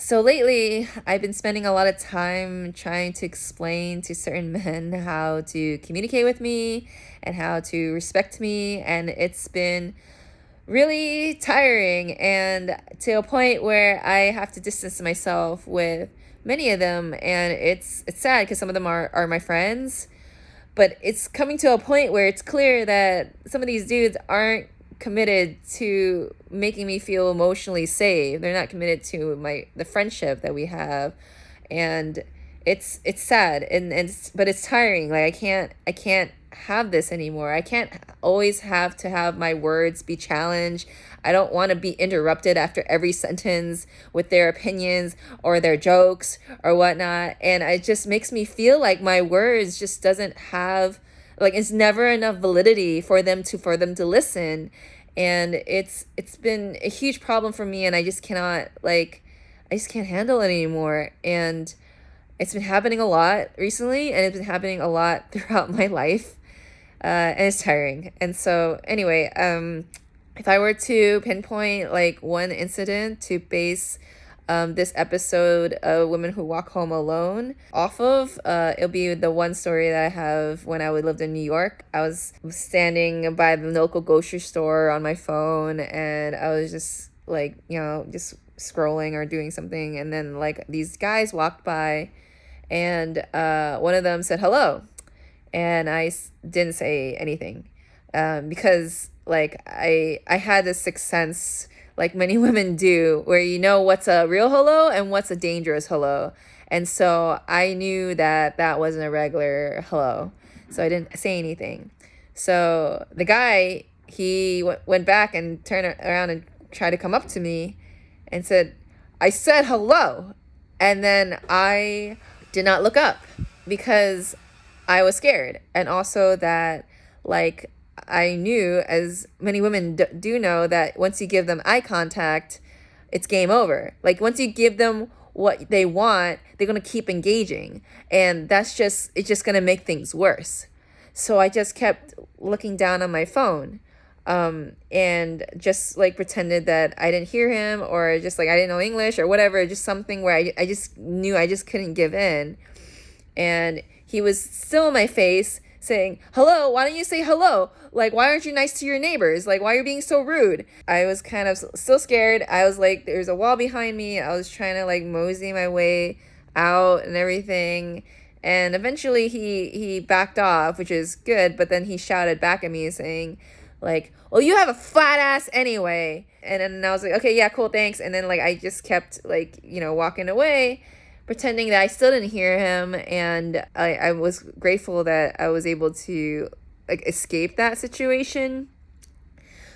So lately, I've been spending a lot of time trying to explain to certain men how to communicate with me and how to respect me. And it's been really tiring and to a point where I have to distance myself with many of them. And it's sad because some of them are my friends, but it's coming to a point where it's clear that some of these dudes aren't committed to making me feel emotionally safe. They're not committed to the friendship that we have. And it's sad but it's tiring. Like I can't have this anymore. I can't always have to have my words be challenged. I don't want to be interrupted after every sentence with their opinions or their jokes or whatnot. And it just makes me feel like my words just doesn't have, like, it's never enough validity for them to listen. And it's been a huge problem for me, and I just can't handle it anymore. And it's been happening a lot recently, and it's been happening a lot throughout my life. And it's tiring. And so anyway, if I were to pinpoint like one incident to base this episode of Women Who Walk Home Alone off of, it'll be the one story that I have when I lived in New York. I was standing by the local grocery store on my phone, and I was just like, just scrolling or doing something, and then like these guys walked by, and one of them said hello, and didn't say anything, because like I had this sixth sense, like many women do, where you know what's a real hello and what's a dangerous hello. And so I knew that that wasn't a regular hello, so I didn't say anything. So the guy, he went back and turned around and tried to come up to me and said, "I said hello." And then I did not look up because I was scared. And also that, like, I knew, as many women do know, that once you give them eye contact, it's game over. Like, once you give them what they want, they're going to keep engaging. And it's just going to make things worse. So I just kept looking down on my phone, and just like pretended that I didn't hear him, or just like I didn't know English or whatever, just something where I just knew I just couldn't give in. And he was still in my face saying, "Hello, why don't you say hello? Like, why aren't you nice to your neighbors? Like, why are you being so rude?" I was kind of still scared. I was like, there's a wall behind me. I was trying to like mosey my way out and everything. And eventually he backed off, which is good. But then he shouted back at me saying, like, "Well, you have a flat ass anyway." And then I was like, "Okay, yeah, cool, thanks." And then like I just kept like, walking away, pretending that I still didn't hear him. And I was grateful that I was able to like escape that situation.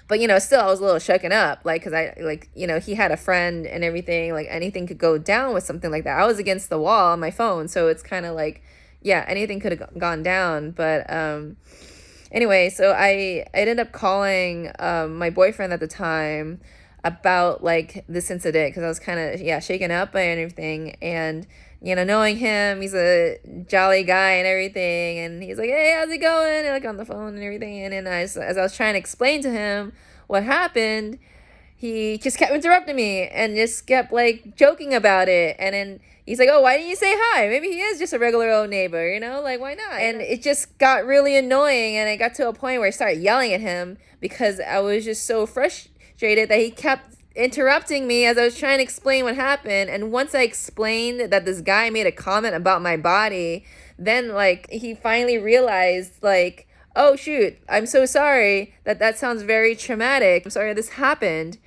But, still I was a little shaken up, like, because I, like, he had a friend and everything, like anything could go down with something like that. I was against the wall on my phone, so it's kind of like, yeah, anything could have gone down. But anyway, so I ended up calling my boyfriend at the time about like this incident, because I was kind of shaken up by everything. And knowing him, he's a jolly guy and everything, and he's like, "Hey, how's it going?" And like on the phone and everything. And then as I was trying to explain to him what happened, he just kept interrupting me and just kept like joking about it. And then he's like, "Oh, why didn't you say hi? Maybe he is just a regular old neighbor, like, why not?" And it just got really annoying, and it got to a point where I started yelling at him because I was just so frustrated that he kept interrupting me as I was trying to explain what happened. And once I explained that this guy made a comment about my body, then like he finally realized, like, "Oh shoot, I'm so sorry. That sounds very traumatic. I'm sorry this happened."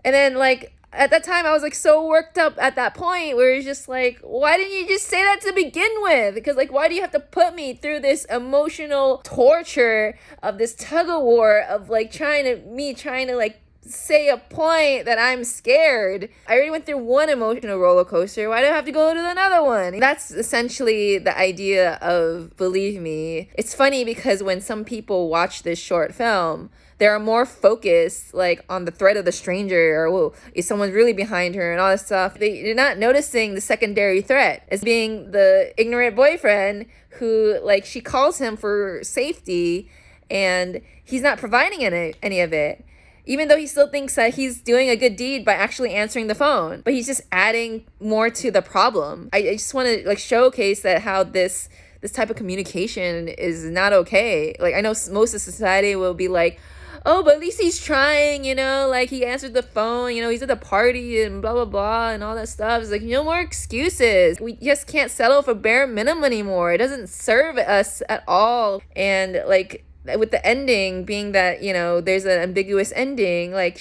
And then like at that time I was like so worked up at that point where it's just like, why didn't you just say that to begin with? Because like, why do you have to put me through this emotional torture of this tug of war of like trying to like say a point that I'm scared? I already went through one emotional roller coaster. Why do I have to go to another one? That's essentially the idea of Believe Me. It's funny because when some people watch this short film, they're more focused like on the threat of the stranger, or, whoa, is someone really behind her, and all this stuff. They're not noticing the secondary threat as being the ignorant boyfriend who, like, she calls him for safety and he's not providing any of it. even though he still thinks that he's doing a good deed by actually answering the phone, but he's just adding more to the problem. I just want to like showcase that how this type of communication is not okay. Like I know most of society will be like, oh, but at least he's trying, like he answered the phone, he's at the party and blah, blah, blah, and all that stuff. It's like, no more excuses. We just can't settle for bare minimum anymore. It doesn't serve us at all. And like, with the ending being that, there's an ambiguous ending, like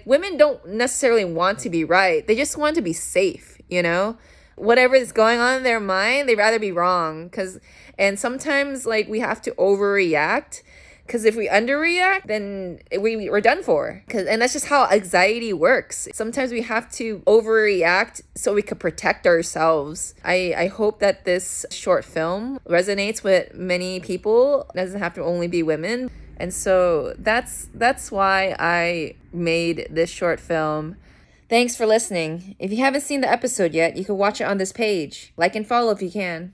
women don't necessarily want to be right. They just want to be safe, whatever is going on in their mind, they'd rather be wrong. And sometimes like we have to overreact. Because if we underreact, then we're done for. And that's just how anxiety works. Sometimes we have to overreact so we could protect ourselves. I hope that this short film resonates with many people. It doesn't have to only be women. And so that's why I made this short film. Thanks for listening. If you haven't seen the episode yet, you can watch it on this page. Like and follow if you can.